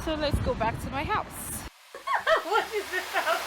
So let's go back to my house. What is this house?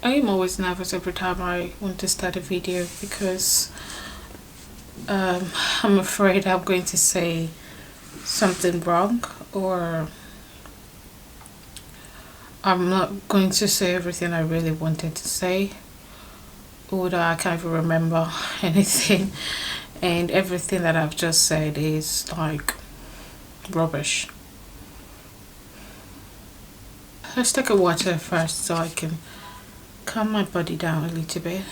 I am always nervous every time I want to start a video because I'm afraid I'm going to say something wrong, or I'm not going to say everything I really wanted to say, or that I can't even remember anything, and everything that I've just said is like rubbish. Let's take a water first so I can calm my body down a little bit.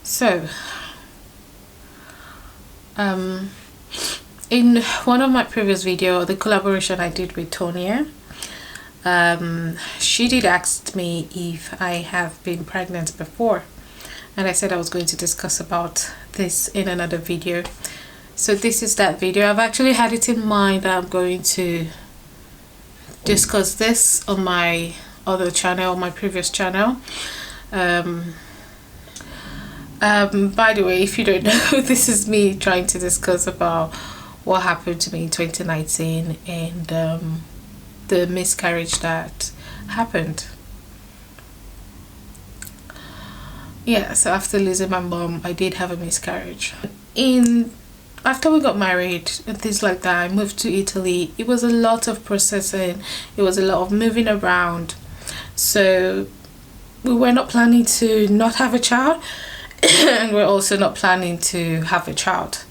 So in one of my previous video, the collaboration I did with Tonya, she did ask me if I have been pregnant before, and I said I was going to discuss about this in another video. So this is that video. I've actually had it in mind that I'm going to discuss this on my other channel, my previous channel. By the way, if you don't know, this is me trying to discuss about what happened to me in 2019 and the miscarriage that happened. Yeah, so after losing my mom, I did have a miscarriage. After we got married and things like that, I moved to Italy. It was a lot of processing. It was a lot of moving around. So we were not planning to not have a child, and we're also not planning to have a child.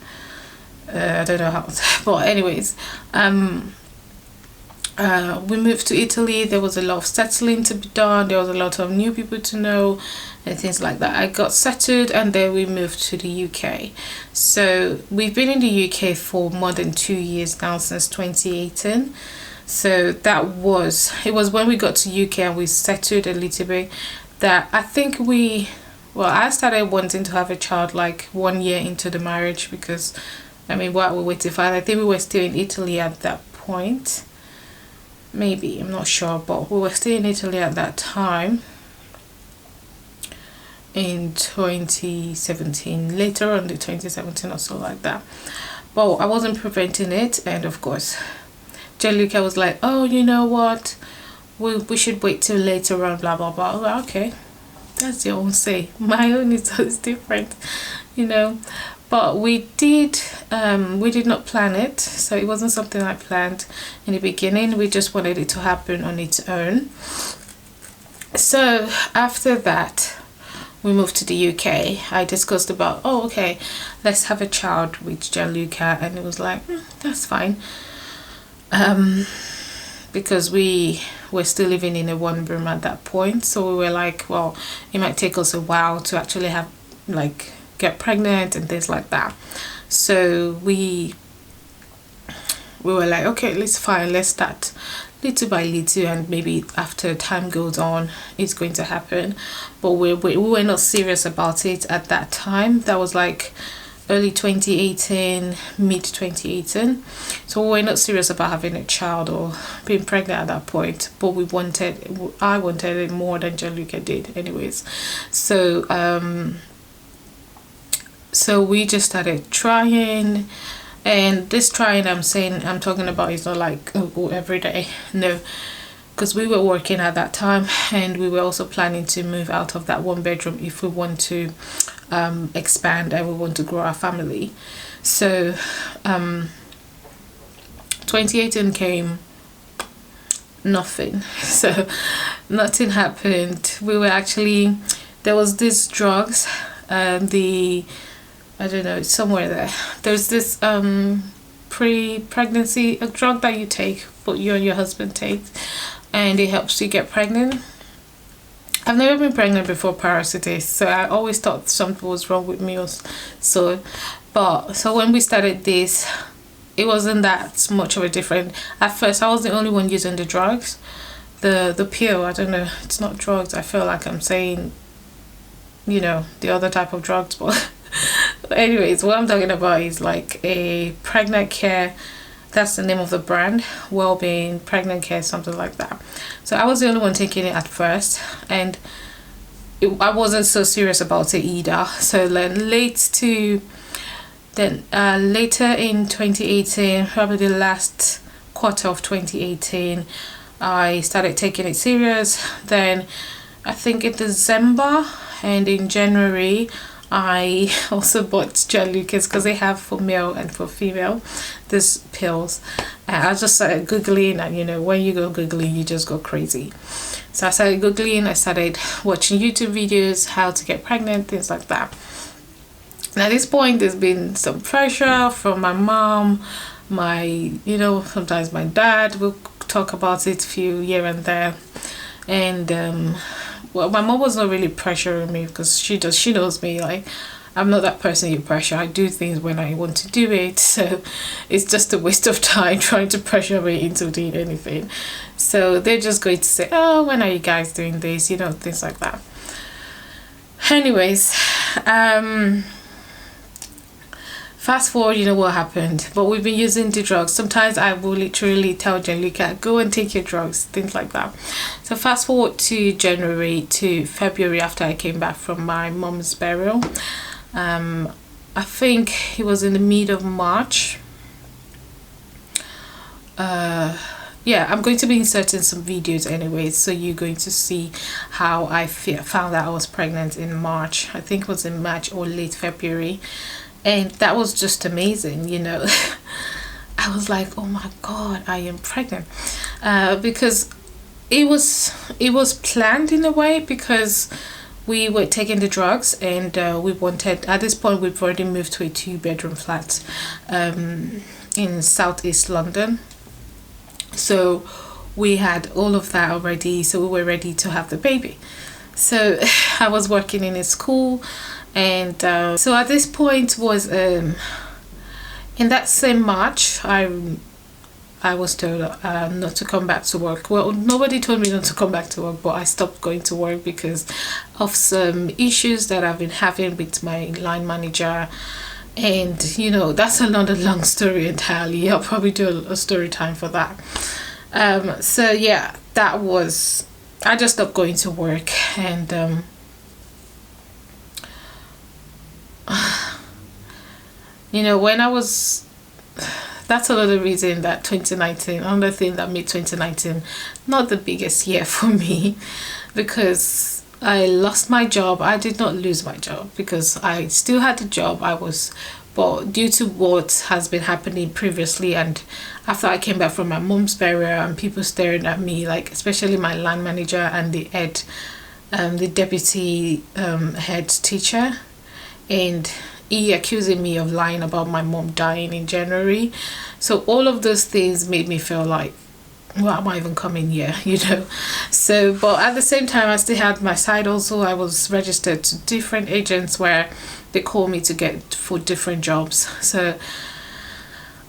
I don't know how, but anyways, we moved to Italy. There was a lot of settling to be done. There was a lot of new people to know and things like that. I got settled and then we moved to the UK. So we've been in the UK for more than 2 years now, since 2018. So it was when we got to UK and we settled a little bit that I think I started wanting to have a child like 1 year into the marriage, because I mean, while we waited for it, I think we were still in Italy at that point. Maybe, I'm not sure, but we were still in Italy at that time in 2017, later on in 2017 or so like that. But I wasn't preventing it, and of course Gianluca was like, oh, you know what, we should wait till later on, blah blah blah. Well, okay, that's your own say. My own is always different, you know. But we did not plan it, so it wasn't something I planned in the beginning. We just wanted it to happen on its own. So after that, we moved to the UK. I discussed about, oh, okay, let's have a child with Gianluca, and it was like, that's fine, because we were still living in a one room at that point. So we were like, well, it might take us a while to actually have get pregnant and things like that. So we were like, okay, let's start little by little, and maybe after time goes on it's going to happen. But we were not serious about it at that time. That was like early 2018, mid 2018. So we were not serious about having a child or being pregnant at that point, but I wanted it more than Gianluca did anyways. So we just started trying, and this trying I'm talking about is not like, oh, every day, no, because we were working at that time, and we were also planning to move out of that one bedroom if we want to expand and we want to grow our family. So 2018 came, nothing. So nothing happened. There was these drugs, I don't know, it's somewhere there. There's this pre-pregnancy, a drug that you take, but you and your husband take, and it helps you get pregnant. I've never been pregnant before prior to this, so I always thought something was wrong with me. So when we started this, it wasn't that much of a difference. At first, I was the only one using the drugs, the pill. I don't know, it's not drugs. I feel like I'm saying, you know, the other type of drugs, but anyways, what I'm talking about is like a pregnant care. That's the name of the brand, Wellbeing Pregnant Care, something like that. So I was the only one taking it at first, and I wasn't so serious about it either. So then later in 2018, probably the last quarter of 2018, I started taking it serious. Then I think in December and in January, I also bought Gianluca's, because they have for male and for female these pills. And I just started googling, and you know, when you go googling, you just go crazy. So I started googling, I started watching YouTube videos, how to get pregnant, things like that. And at this point, there's been some pressure from my mom, sometimes my dad will talk about it a few here and there. And well, my mom was not really pressuring me, because she knows me, like, I'm not that person you pressure. I do things when I want to do it, so it's just a waste of time trying to pressure me into doing anything. So they're just going to say, oh, when are you guys doing this, you know, things like that. Anyways, fast forward, you know what happened. But we've been using the drugs. Sometimes I will literally tell Gianluca, go and take your drugs, things like that. So fast forward to January to February, after I came back from my mom's burial. I think it was in the mid of March. Yeah, I'm going to be inserting some videos anyways, so you're going to see how I found out I was pregnant in March. I think it was in March or late February. And that was just amazing, you know. I was like, oh my god, I am pregnant, because it was planned in a way, because we were taking the drugs, and we wanted, at this point we've already moved to a 2-bedroom flat in southeast London. So we had all of that already, so we were ready to have the baby. So I was working in a school, and so at this point was in that same March, I was told not to come back to work. Well, nobody told me not to come back to work, but I stopped going to work because of some issues that I've been having with my line manager. And you know, that's another long story entirely. I'll probably do a story time for that. So yeah, that was, I just stopped going to work. And you know, when I was, that's another reason that 2019, another thing that made 2019 not the biggest year for me, because I lost my job. I did not lose my job, because I still had a job. But due to what has been happening previously, and after I came back from my mom's burial, and people staring at me, like especially my land manager and the deputy head teacher, and he accusing me of lying about my mom dying in January. So all of those things made me feel like, why am I even coming here, you know? So, but at the same time, I still had my side also. I was registered to different agents where they call me to get for different jobs. So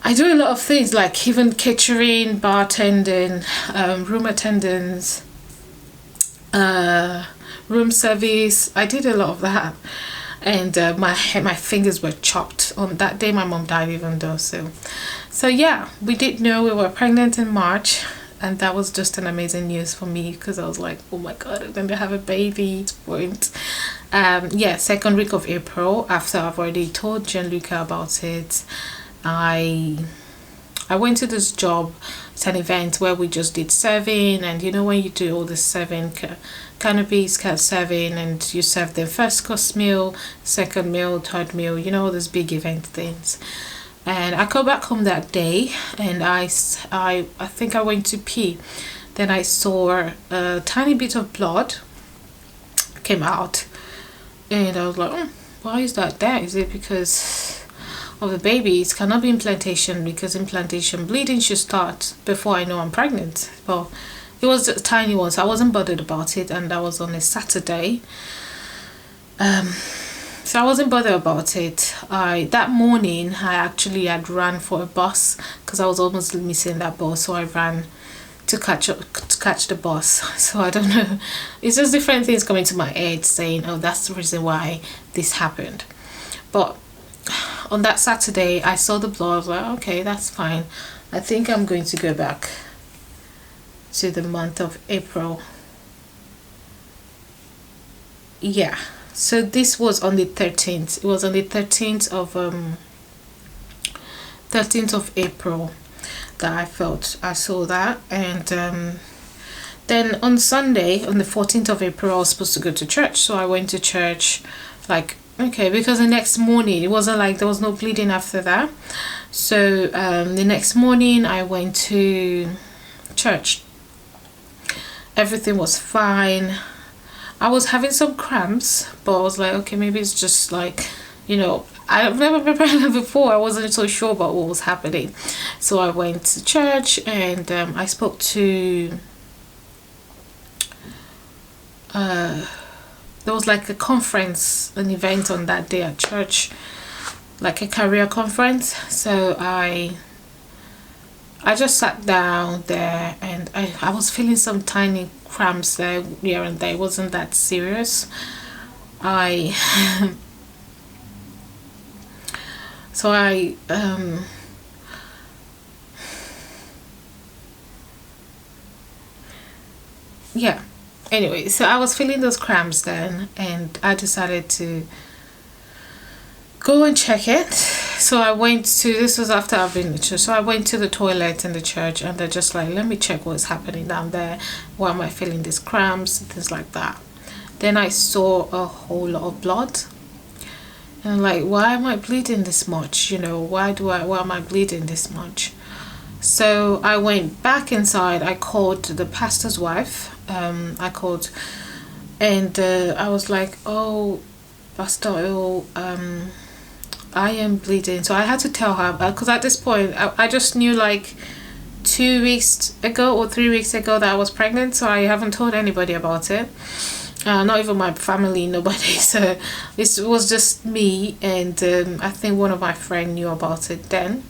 I do a lot of things, like even catering, bartending, room attendance, room service. I did a lot of that. And my fingers were chopped on that day. My mom died, even though. So yeah, we did know we were pregnant in March, and that was just an amazing news for me, because I was like, oh my god, I'm going to have a baby. Yeah, second week of April, after I've already told Gianluca about it, I went to this job. It's an event where we just did serving, and you know, when you do all this serving, canopies, serving, and you serve the first course meal, second meal, third meal, you know, all those big event things. And I got back home that day, and I think I went to pee. Then I saw a tiny bit of blood came out, and I was like, why is that there? Is it because of the baby. It cannot be implantation, because implantation bleeding should start before I know I'm pregnant. Well, it was a tiny one, so I wasn't bothered about it, and that was on a Saturday. So I wasn't bothered about it. That morning I actually had ran for a bus because I was almost missing that bus, so I ran to catch the bus. So I don't know, it's just different things coming to my head saying, oh, that's the reason why this happened. But on that Saturday I saw the blood. I was like, okay, that's fine. I think I'm going to go back to the month of April. Yeah, so this was on the 13th. It was on the 13th of April that I saw that. And then on Sunday, on the 14th of April, I was supposed to go to church. So I went to church, like, okay, because the next morning, it wasn't like there was no bleeding after that. So the next morning I went to church. Everything was fine. I was having some cramps, but I was like, okay, maybe it's just like, you know, I've never been pregnant before. I wasn't so sure about what was happening. So I went to church, and I spoke to there was like a conference, an event on that day at church, like a career conference. So I just sat down there, and I was feeling some tiny cramps there, here and there. It wasn't that serious. Yeah, anyway, so I was feeling those cramps then, and I decided to go and check it. So I went to, this was after I've been in church, so I went to the toilet in the church, and they're just like, let me check what's happening down there. Why am I feeling these cramps and things like that? Then I saw a whole lot of blood, and I'm like, why am I bleeding this much? You know, why am I bleeding this much? So I went back inside. I called the pastor's wife. I called, and I was like, oh, Pastor, I am bleeding. So I had to tell her, because at this point I just knew like 2 weeks ago or 3 weeks ago that I was pregnant. So I haven't told anybody about it, not even my family, nobody. So it was just me, and I think one of my friends knew about it then.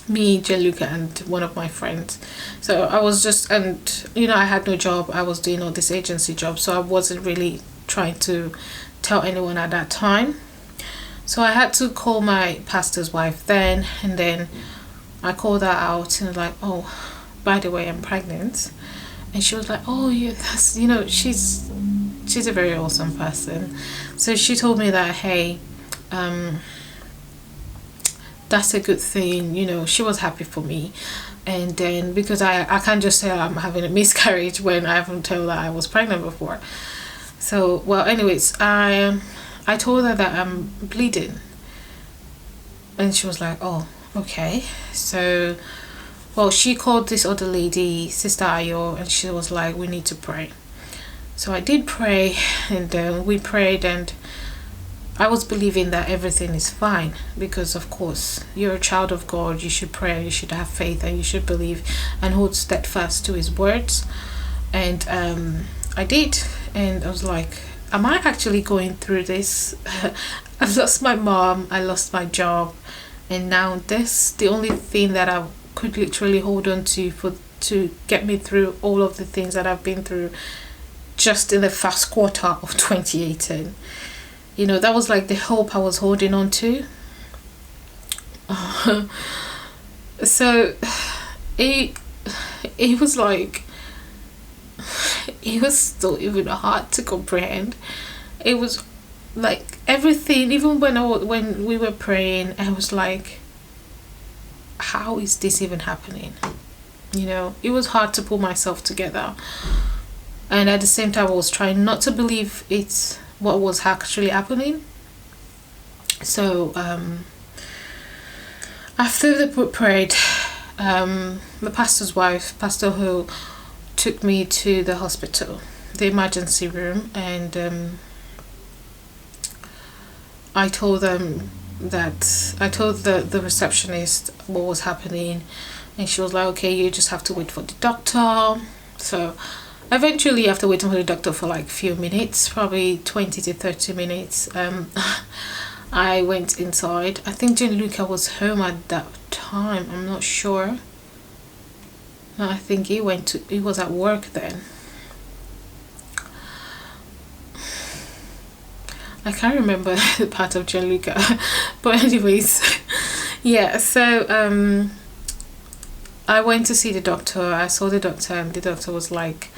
Me, Gianluca, and one of my friends. So I was just, and you know, I had no job. I was doing all this agency job, so I wasn't really trying to tell anyone at that time. So I had to call my pastor's wife then, and then I called her out and like, oh, by the way, I'm pregnant. And she was like, oh, yeah, that's, you know, she's a very awesome person. So she told me that, hey, that's a good thing, you know. She was happy for me. And then, because I can't just say I'm having a miscarriage when I haven't told her I was pregnant before. So, well, anyways, I told her that I'm bleeding, and she was like, oh, okay. So, well, she called this other lady, Sister Ayo, and she was like, we need to pray. So I did pray, and we prayed, and I was believing that everything is fine, because of course you're a child of God. You should pray, you should have faith, and you should believe and hold steadfast to his words. And I did, and I was like, am I actually going through this? I've lost my mom, I lost my job, and now this, the only thing that I could literally hold on to get me through all of the things that I've been through just in the first quarter of 2018. You know, that was like the hope I was holding on to. So it was like, it was still even hard to comprehend. It was like everything, even when we were praying, I was like, how is this even happening? You know, it was hard to pull myself together, and at the same time I was trying not to believe it's what was actually happening. So after the prayed, the pastor's wife, Pastor Ho, took me to the hospital, the emergency room, and I told them that I told the receptionist what was happening, and she was like, okay, you just have to wait for the doctor. So eventually, after waiting for the doctor for like a few minutes, probably 20 to 30 minutes, I went inside. I think Gianluca was home at that time, I'm not sure. I think he was at work then. I can't remember the part of Gianluca, but anyways, yeah. So I went to see the doctor. I saw the doctor, and the doctor was like,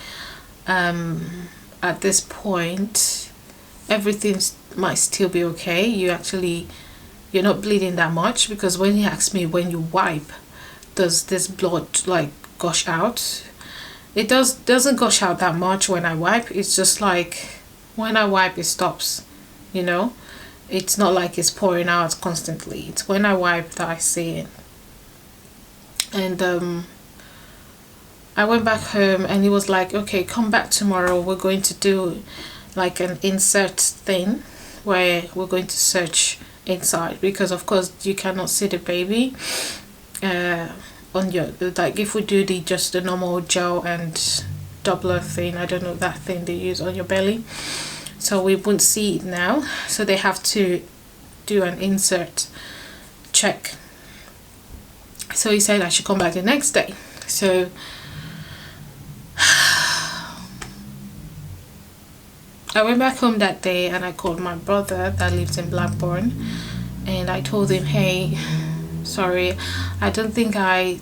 at this point, everything might still be okay. You're not bleeding that much, because when he asked me, when you wipe, does this blood like gush out? It doesn't gush out that much when I wipe. It's just like when I wipe, it stops. You know, it's not like it's pouring out constantly. It's when I wipe that I see it. And I went back home, and he was like, okay, come back tomorrow. We're going to do like an insert thing where we're going to search inside, because of course you cannot see the baby on your, like if we do just the normal gel and Doppler thing, I don't know, that thing they use on your belly, so we won't see it now. So they have to do an insert check. So he said I should come back the next day. So I went back home that day, and I called my brother that lives in Blackburn, and I told him, hey, sorry, I think I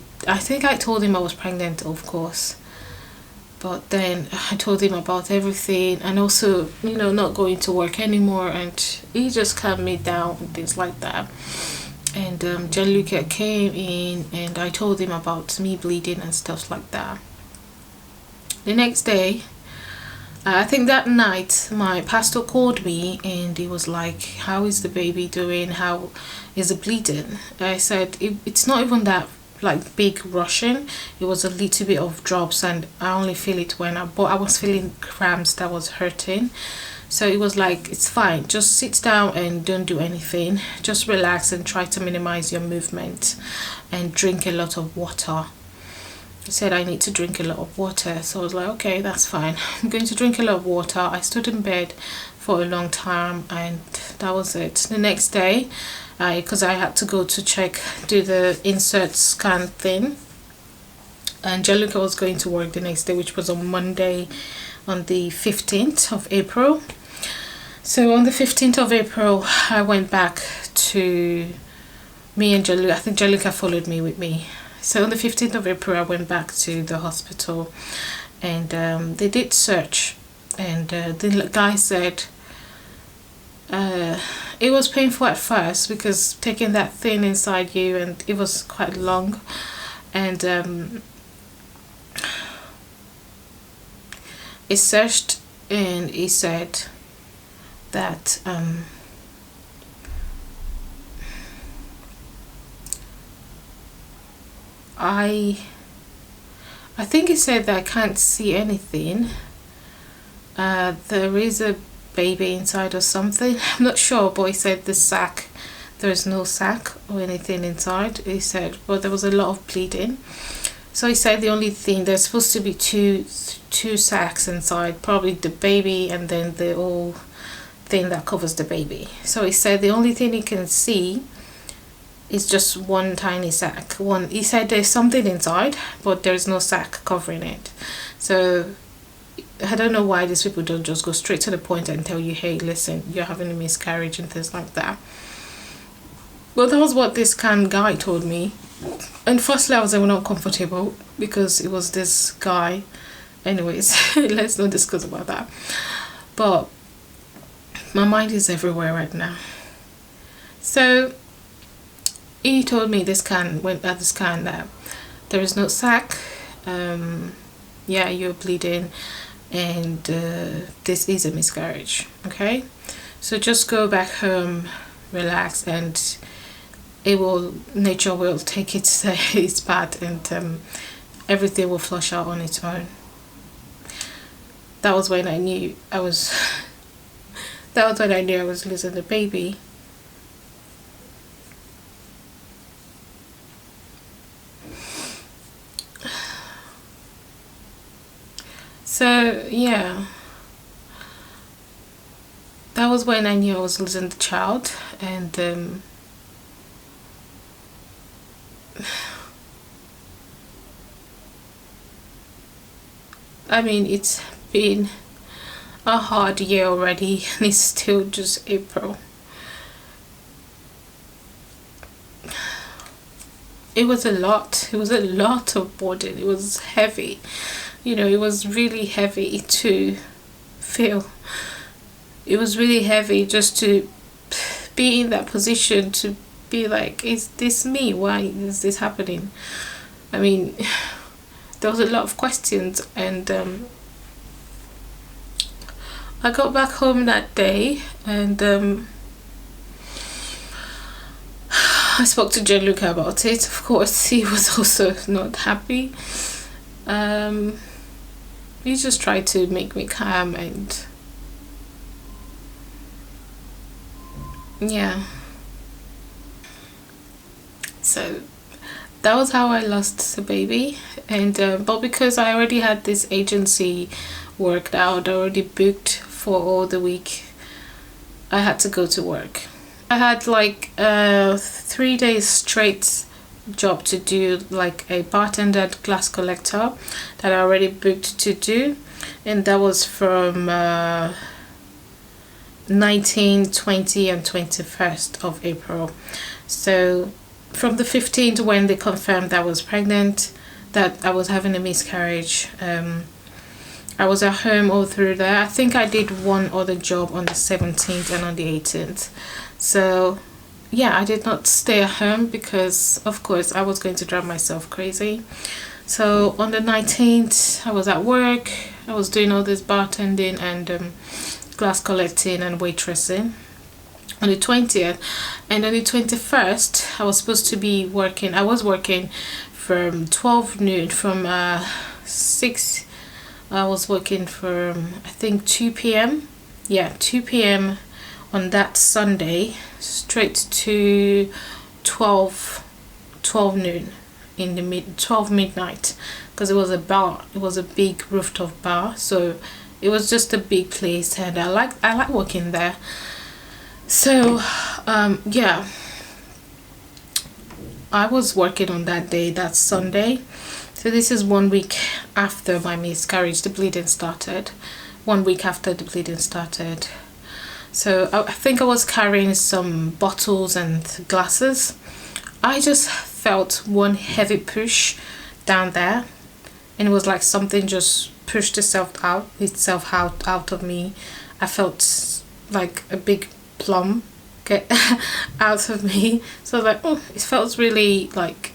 told him I was pregnant, of course. But then I told him about everything, and also, you know, not going to work anymore, and he just calmed me down and things like that. And Gianluca came in, and I told him about me bleeding and stuff like that. The next day, I think that night, my pastor called me, and he was like, how is the baby doing? How is it bleeding? I said, it's not even that like big rushing. It was a little bit of drops, and I only feel it when but I was feeling cramps that was hurting. So it was like, it's fine, just sit down and don't do anything, just relax and try to minimize your movement and drink a lot of water. He said I need to drink a lot of water, so I was like, okay, that's fine, I'm going to drink a lot of water. I stood in bed for a long time, and that was it. The next day, because I had to go to do the insert scan thing, and Gianluca was going to work the next day, which was on Monday, on the 15th of April. So on the 15th of April, I went back to me and Gianluca. I think Gianluca followed me with me. So on the 15th of April, I went back to the hospital, and they did search, and the guy said it was painful at first, because taking that thing inside you, and it was quite long, and it searched, and he said that I think he said that I can't see anything. There is a baby inside or something, I'm not sure, but he said the sac, there's no sac or anything inside, he said, but there was a lot of bleeding. So he said the only thing, there's supposed to be two sacs inside, probably the baby and then the whole thing that covers the baby. So he said the only thing he can see is just one tiny sac. He said there's something inside, but there's no sac covering it. So I don't know why these people don't just go straight to the point and tell you, hey, listen, you're having a miscarriage and things like that. Well, that was what this scan guy told me. And firstly, I was not comfortable, because it was this guy. Anyways, let's not discuss about that. But my mind is everywhere right now. So he told me the scan that there is no sac. Yeah, you're bleeding, and this is a miscarriage. Okay, so just go back home, relax, and nature will take its part, and everything will flush out on its own. That was when I knew I was losing the baby. So yeah, that was when I knew I was losing the child. And I mean, it's been a hard year already, and it's still just April. It was a lot. It was a lot of burden. It was heavy. You know, it was really heavy to feel. It was really heavy just to be in that position, to be like, is this me? Why is this happening? I mean, there was a lot of questions. And I got back home that day, and I spoke to Gianluca about it. Of course, he was also not happy. He just tried to make me calm, and yeah. So that was how I lost the baby. And but because I already had this agency work that I had already booked for all the week, I had to go to work. I had like 3 days straight job to do, like a bartender glass collector that I already booked to do, and that was from 19, 20 and 21st of April. So from the 15th, when they confirmed that I was pregnant, that I was having a miscarriage, I was at home all through there. I think I did one other job on the 17th and on the 18th. So yeah, I did not stay at home because of course I was going to drive myself crazy. So on the 19th I was at work. I was doing all this bartending and glass collecting and waitressing on the 20th. And on the 21st I was supposed to be working. I was working from 12 noon, from 6. I was working from I think 2 p.m. Yeah, 2 p.m. on that Sunday straight to 12 noon in the 12 midnight, because it was a bar. It was a big rooftop bar, so it was just a big place, and I like working there. So yeah, I was working on that day, that Sunday. So this is 1 week after my miscarriage. The bleeding started 1 week after the bleeding started. So I think I was carrying some bottles and glasses. I just felt one heavy push down there, and it was like something just pushed itself out of me. I felt like a big plum get out of me. So like, oh, it felt really like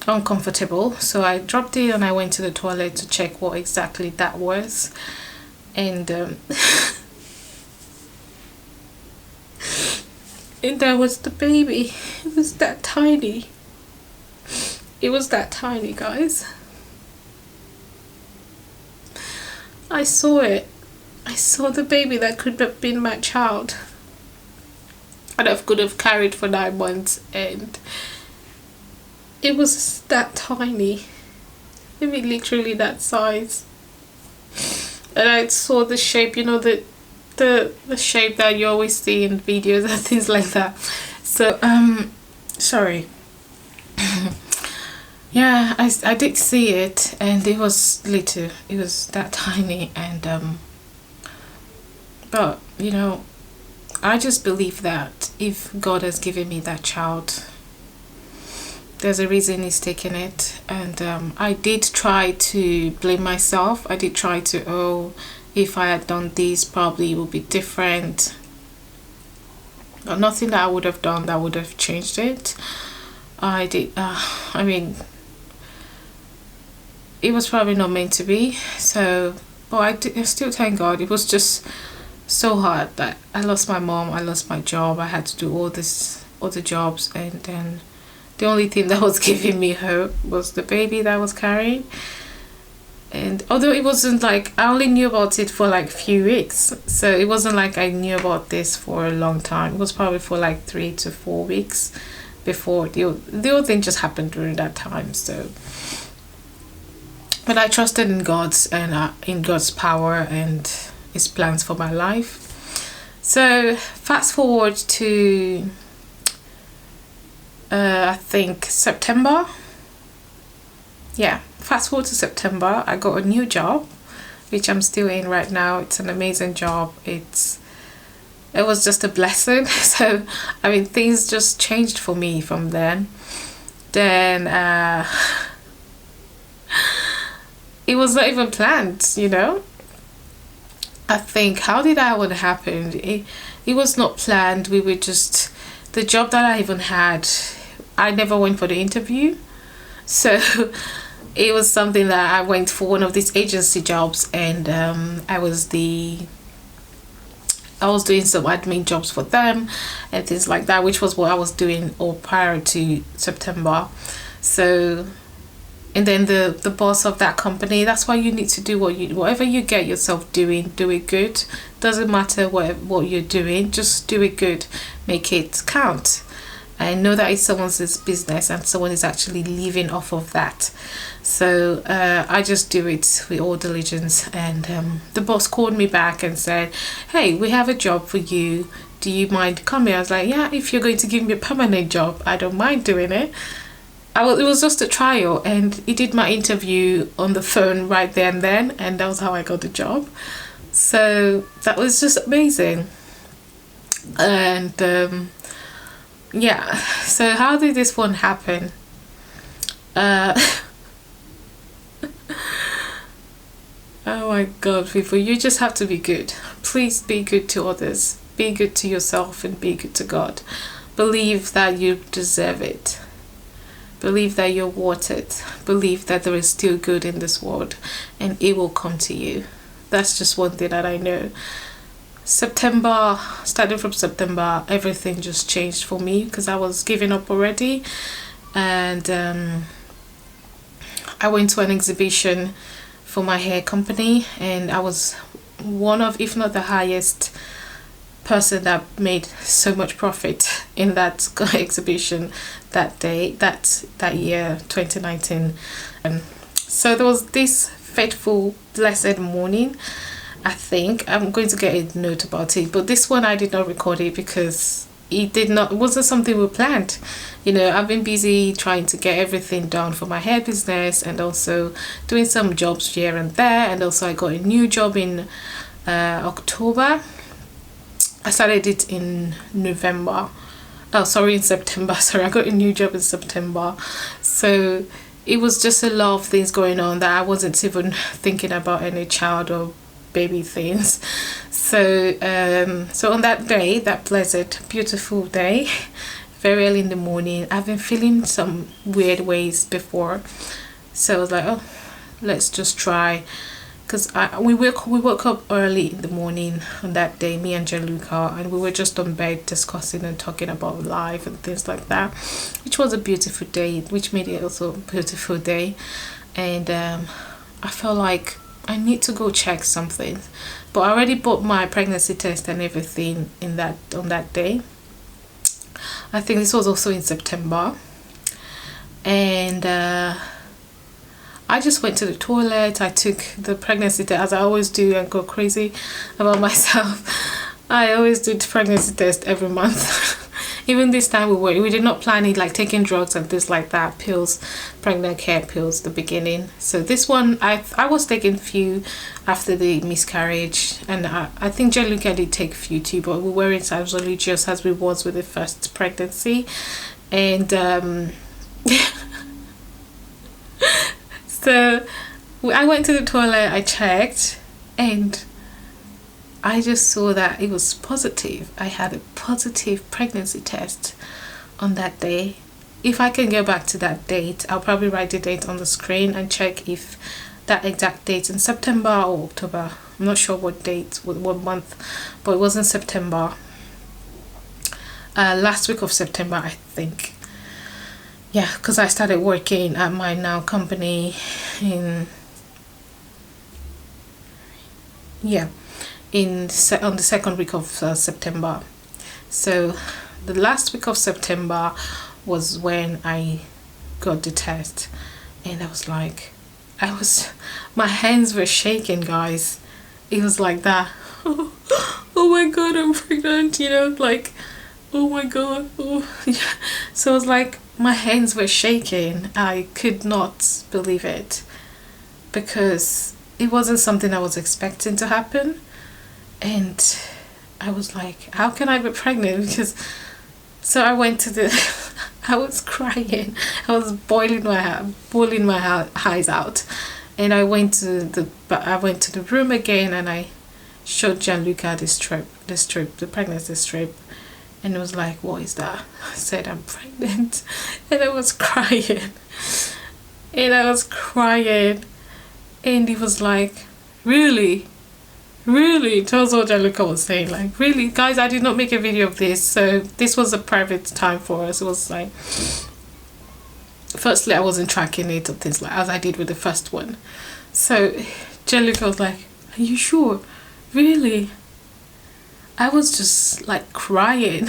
uncomfortable. So I dropped it and I went to the toilet to check what exactly that was. And and there was the baby. It was that tiny. It was that tiny, guys. I saw it. I saw the baby that could have been my child, and I could have carried for 9 months, and it was that tiny. I mean, literally that size. And I saw the shape, you know, the shape that you always see in videos and things like that. So sorry. Yeah, I did see it, and it was little. It was that tiny. And but you know, I just believe that if God has given me that child, there's a reason he's taking it. And I did try to blame myself. I did try to, oh, if I had done this, probably it would be different. But nothing that I would have done that would have changed it. I did, I mean, it was probably not meant to be. So, but I still thank God. It was just so hard that I lost my mom, I lost my job, I had to do all the jobs, and then the only thing that was giving me hope was the baby that I was carrying. And although it wasn't like, I only knew about it for like a few weeks, so it wasn't like I knew about this for a long time. It was probably for like 3 to 4 weeks before the whole thing just happened during that time. So But I trusted in God's and in God's power and His plans for my life. So fast forward to I think September. Yeah, fast forward to September, I got a new job, which I'm still in right now. It's an amazing job. It was just a blessing. So I mean, things just changed for me from then. Then it was not even planned, you know. I think, how did that one happen? It was not planned. We were just, the job that I even had, I never went for the interview. So it was something that I went for one of these agency jobs, and I was doing some admin jobs for them and things like that, which was what I was doing all prior to September. So, and then the boss of that company, that's why you need to do whatever you get yourself doing, do it good. Doesn't matter what you're doing, just do it good, make it count. I know that it's someone's business and someone is actually living off of that. So I just do it with all diligence. And the boss called me back and said, hey, we have a job for you, do you mind coming? I was like, yeah, if you're going to give me a permanent job, I don't mind doing it. It was just a trial, and he did my interview on the phone right there and then, and that was how I got the job. So that was just amazing. And yeah, so how did this one happen? Oh my god, people, you just have to be good. Please be good to others, be good to yourself, and be good to God. Believe that you deserve it. Believe that you're worth it. Believe that there is still good in this world, and it will come to you. That's just one thing that I know. Starting from September, everything just changed for me because I was giving up already. And I went to an exhibition for my hair company, and I was one of, if not the highest person that made so much profit in that exhibition that day, that year, 2019. So there was this fateful, blessed morning. I think I'm going to get a note about it, but this one I did not record it because it wasn't something we planned. You know, I've been busy trying to get everything done for my hair business, and also doing some jobs here and there, and also I got a new job in October. I started it in November. Oh, sorry, in September. Sorry, I got a new job in September. So it was just a lot of things going on that I wasn't even thinking about any child or baby things. So so on that day, that blessed, beautiful day, very early in the morning, I've been feeling some weird ways before. So I was like, oh, let's just try. Because we woke up early in the morning on that day, me and Gianluca, and we were just on bed discussing and talking about life and things like that, which was a beautiful day, which made it also a beautiful day. And I felt like I need to go check something, but I already bought my pregnancy test and everything on that day. I think this was also in September. And I just went to the toilet. I took the pregnancy test, as I always do, and go crazy about myself. I always do the pregnancy test every month. Even this time we did not plan it, like taking drugs and things like that, pills, pregnant care pills, the beginning. So this one, I was taking few after the miscarriage, and I think Gianluca did take few too, but we weren't as religious as we was with the first pregnancy. And so I went to the toilet, I checked, and I just saw that it was positive. I had a positive pregnancy test on that day. If I can go back to that date, I'll probably write the date on the screen and check if that exact date in September or October. I'm not sure what date, what month, but it was in September. Last week of September, I think. Yeah, because I started working at my now company on the second week of September. So the last week of September was when I got the test, and I was like, my hands were shaking, guys. It was like that. Oh my god, I'm pregnant, you know, like, oh my god. Oh. So it was like my hands were shaking. I could not believe it, because it wasn't something I was expecting to happen. And I was like, how can I be pregnant? Because so I went to the I was crying. I was bawling my eyes out. And I went to the room again, and I showed Gianluca the strip, the pregnancy strip, and it was like, what is that? I said, I'm pregnant. And I was crying. And he was like, really? Really? That was what Gianluca was saying. Like, really? Guys, I did not make a video of this. So this was a private time for us. It was like, firstly, I wasn't tracking it or things like as I did with the first one. So Gianluca was like, are you sure? Really? I was just like crying.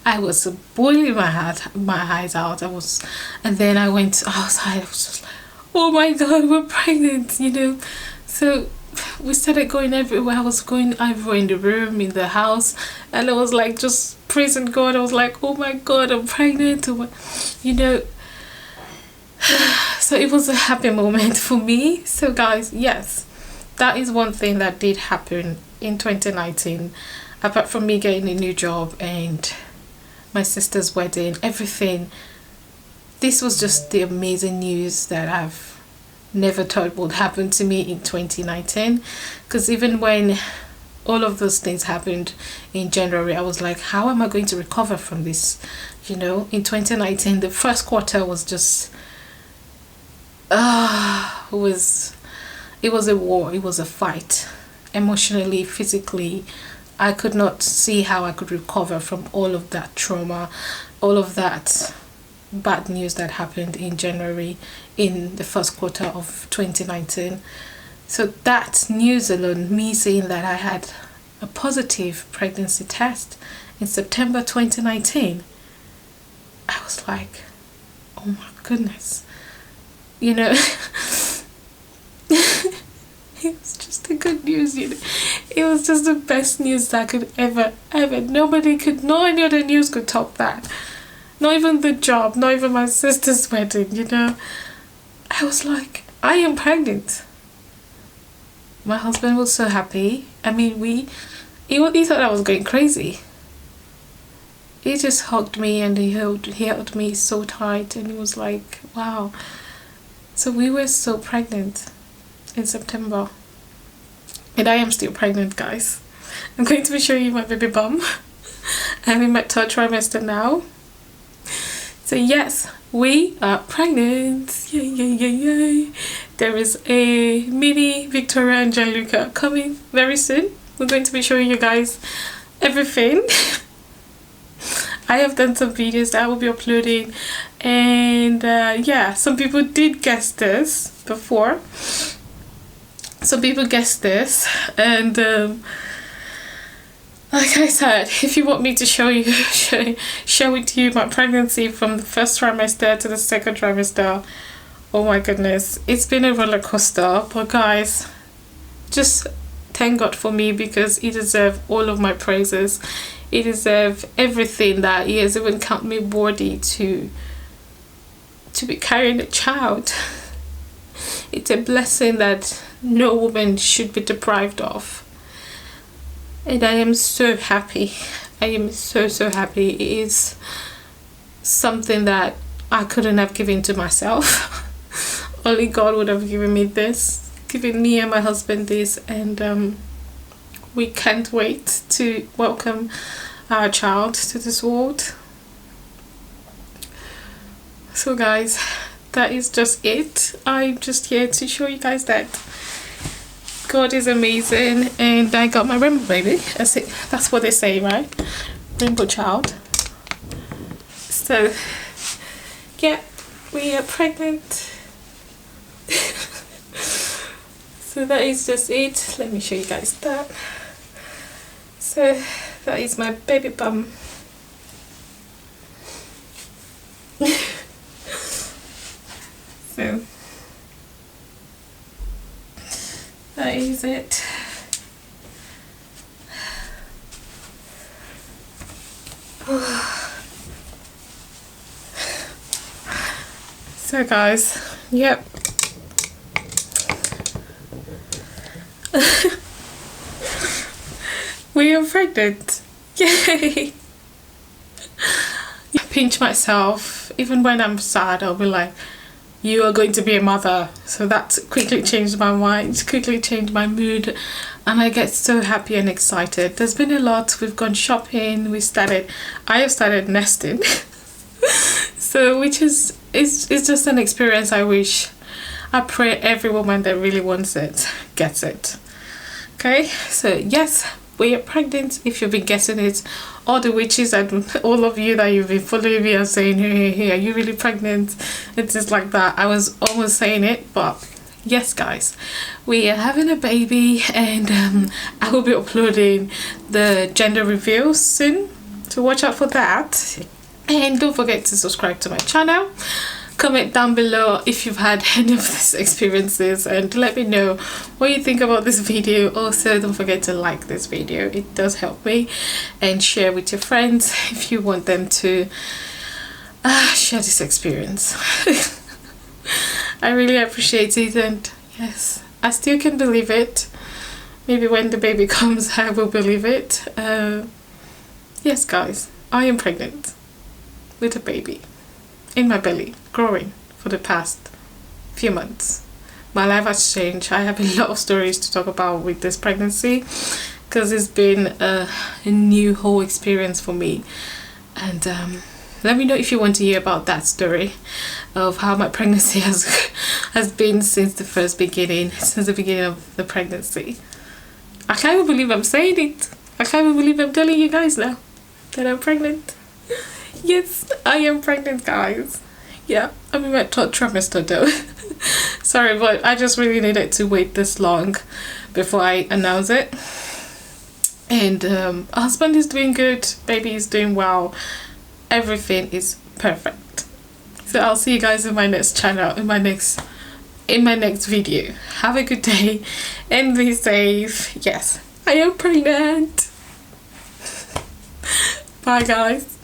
I was boiling my eyes out. And then I went outside. I was just like, oh my god, we're pregnant, you know. So we started going everywhere. I was going everywhere, in the room, in the house, and I was like just praising God. I was like, oh my god, I'm pregnant, you know. So it was a happy moment for me. So guys, yes, that is one thing that did happen in 2019, apart from me getting a new job and my sister's wedding, everything. This was just the amazing news that I've never thought would happen to me in 2019. Because even when all of those things happened in January, I was like, how am I going to recover from this? You know, in 2019, the first quarter was just it was a war. It was a fight, emotionally, physically. I could not see how I could recover from all of that trauma, all of that bad news that happened in January, in the first quarter of 2019. So that news alone, me saying that I had a positive pregnancy test in September 2019, I was like, oh my goodness, you know. It was just the good news, you know. It was just the best news that I could ever, no any other news could top that. Not even the job, not even my sister's wedding, you know. I was like, I am pregnant. My husband was so happy. I mean, he thought I was going crazy. He just hugged me and he held me so tight, and he was like, wow. So we were so pregnant in September. And I am still pregnant, guys. I'm going to be showing you my baby bump. I'm in my third trimester now. So yes, we are pregnant. Yay, yay, yay, yay. There is a mini Victoria and Gianluca coming very soon. We're going to be showing you guys everything. I have done some videos that I will be uploading, and yeah, some people did guess this before. Some people guessed this, and like I said, if you want me to share with you my pregnancy from the first trimester to the second trimester, oh my goodness, it's been a roller coaster. But guys, just thank God for me, because he deserves all of my praises. He deserves everything that he has even counted me worthy to be carrying a child. It's a blessing that no woman should be deprived of. And I am so happy. I am so happy. It is something that I couldn't have given to myself. Only God would have given me this, given me and my husband this, and we can't wait to welcome our child to this world. So guys, that is just it. I'm just here to show you guys that God is amazing, and I got my rainbow baby. That's what they say, right? Rainbow child. So yeah, we are pregnant. So that is just it. Let me show you guys that. So that is my baby bum. So That is it. So guys, yep. We are pregnant. Yay! I pinch myself. Even when I'm sad, I'll be like, you are going to be a mother. So that quickly changed my mind, quickly changed my mood, and I get so happy and excited. There's been a lot. We've gone shopping. I have started nesting. So which is it's just an experience I pray every woman that really wants it gets it. Okay, so yes, we are pregnant. If you've been getting it, all the witches and all of you that you've been following me and saying, hey, are you really pregnant? It's just like that. I was almost saying it, but yes guys, we are having a baby, and I will be uploading the gender reveal soon, so watch out for that. And don't forget to subscribe to my channel. Comment down below if you've had any of these experiences, and let me know what you think about this video. Also, don't forget to like this video, it does help me, and share with your friends if you want them to share this experience. I really appreciate it, and yes, I still can believe it. Maybe when the baby comes I will believe it. Yes guys, I am pregnant with a baby in my belly, growing for the past few months. My life has changed. I have a lot of stories to talk about with this pregnancy, because it's been a new whole experience for me. And let me know if you want to hear about that story of how my pregnancy has been since the beginning of the pregnancy. I can't even believe I'm saying it. I can't even believe I'm telling you guys now that I'm pregnant. Yes, I am pregnant guys. Yeah, I'm in my third trimester though. Sorry, but I just really needed to wait this long before I announce it. And husband is doing good, baby is doing well, everything is perfect. So I'll see you guys in my next channel, in my next video. Have a good day and be safe. Yes, I am pregnant. Bye guys.